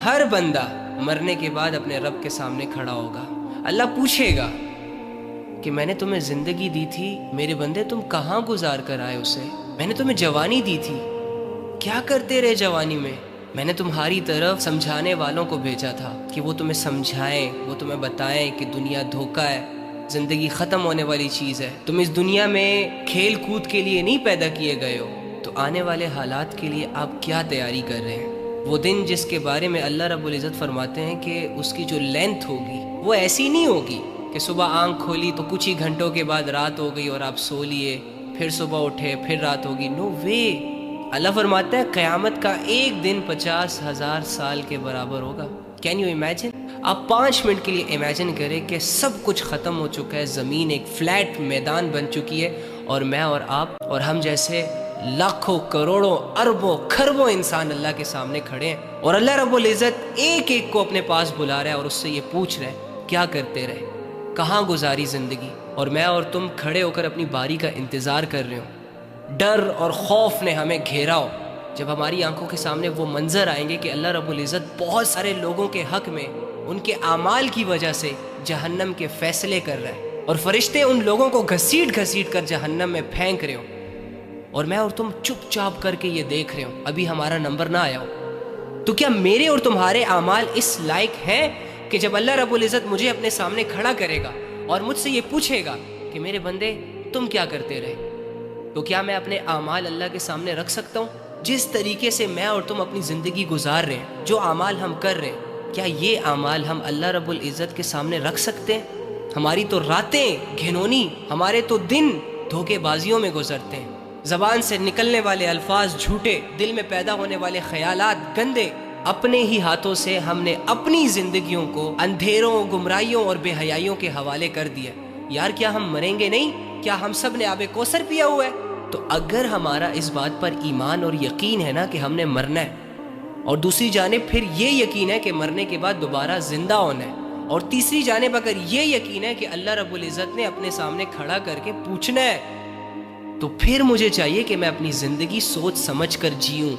ہر بندہ مرنے کے بعد اپنے رب کے سامنے کھڑا ہوگا. اللہ پوچھے گا کہ میں نے تمہیں زندگی دی تھی میرے بندے، تم کہاں گزار کر آئے اسے؟ میں نے تمہیں جوانی دی تھی، کیا کرتے رہے جوانی میں؟ میں نے تمہاری طرف سمجھانے والوں کو بھیجا تھا کہ وہ تمہیں سمجھائیں، وہ تمہیں بتائیں کہ دنیا دھوکہ ہے، زندگی ختم ہونے والی چیز ہے. تم اس دنیا میں کھیل کود کے لیے نہیں پیدا کیے گئے ہو. تو آنے والے حالات کے لیے آپ کیا تیاری کر رہے ہیں؟ وہ دن جس کے بارے میں اللہ رب العزت فرماتے ہیں کہ اس کی جو لینتھ ہوگی وہ ایسی نہیں ہوگی کہ صبح آنکھ کھولی تو کچھ ہی گھنٹوں کے بعد رات ہو گئی اور آپ سو لیے، پھر صبح اٹھے پھر رات ہوگی. نو وے. اللہ فرماتا ہے قیامت کا ایک دن 50,000 سال کے برابر ہوگا. Can you imagine? آپ 5 منٹ کے لیے امیجن کریں کہ سب کچھ ختم ہو چکا ہے، زمین ایک فلیٹ میدان بن چکی ہے، اور میں اور آپ اور ہم جیسے لاکھوں کروڑوں اربوں کھربوں انسان اللہ کے سامنے کھڑے ہیں، اور اللہ رب العزت ایک ایک کو اپنے پاس بلا رہا ہے اور اس سے یہ پوچھ رہا ہے کیا کرتے رہے، کہاں گزاری زندگی. اور میں اور تم کھڑے ہو کر اپنی باری کا انتظار کر رہے ہو. ڈر اور خوف نے ہمیں گھیرا ہو. جب ہماری آنکھوں کے سامنے وہ منظر آئیں گے کہ اللہ رب العزت بہت سارے لوگوں کے حق میں ان کے اعمال کی وجہ سے جہنم کے فیصلے کر رہا ہے، اور فرشتے ان لوگوں کو گھسیٹ گھسیٹ کر جہنم میں پھینک رہے ہو، اور میں اور تم چپ چاپ کر کے یہ دیکھ رہے ہو، ابھی ہمارا نمبر نہ آیا ہو. تو کیا میرے اور تمہارے اعمال اس لائق ہیں کہ جب اللہ رب العزت مجھے اپنے سامنے کھڑا کرے گا اور مجھ سے یہ پوچھے گا کہ میرے بندے تم کیا کرتے رہے، تو کیا میں اپنے اعمال اللہ کے سامنے رکھ سکتا ہوں؟ جس طریقے سے میں اور تم اپنی زندگی گزار رہے ہیں، جو اعمال ہم کر رہے ہیں، کیا یہ اعمال ہم اللہ رب العزت کے سامنے رکھ سکتے ہیں؟ ہماری تو راتیں گھنونی، ہمارے تو دن دھوکے بازیوں میں گزرتے ہیں، زبان سے نکلنے والے الفاظ جھوٹے، دل میں پیدا ہونے والے خیالات گندے. اپنے ہی ہاتھوں سے ہم نے اپنی زندگیوں کو اندھیروں، گمراہیوں اور بے حیائیوں کے حوالے کر دیا. یار کیا ہم مریں گے نہیں؟ کیا ہم سب نے آب کوثر پیا ہوا ہے؟ تو اگر ہمارا اس بات پر ایمان اور یقین ہے نا کہ ہم نے مرنا ہے، اور دوسری جانب پھر یہ یقین ہے کہ مرنے کے بعد دوبارہ زندہ ہونا ہے، اور تیسری جانب اگر یہ یقین ہے کہ اللہ رب العزت نے اپنے سامنے کھڑا کر کے پوچھنا ہے، تو پھر مجھے چاہیے کہ میں اپنی زندگی سوچ سمجھ کر جیوں،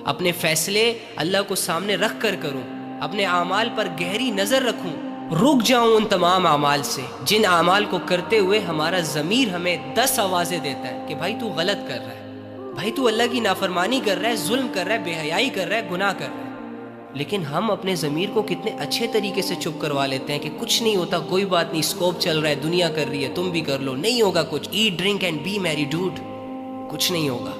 اپنے فیصلے اللہ کو سامنے رکھ کر کروں، اپنے اعمال پر گہری نظر رکھوں، رک جاؤں ان تمام اعمال سے جن اعمال کو کرتے ہوئے ہمارا ضمیر ہمیں 10 آوازیں دیتا ہے کہ بھائی تو غلط کر رہا ہے، بھائی تو اللہ کی نافرمانی کر رہا ہے، ظلم کر رہا ہے، بے حیائی کر رہا ہے، گناہ کر رہا ہے. لیکن ہم اپنے ضمیر کو کتنے اچھے طریقے سے چپ کروا لیتے ہیں کہ کچھ نہیں ہوتا، کوئی بات نہیں، اسکوپ چل رہا ہے، دنیا کر رہی ہے، تم بھی کر لو، نہیں ہوگا کچھ، ایٹ ڈرنک اینڈ بی میری ڈوڈ، کچھ نہیں ہوگا.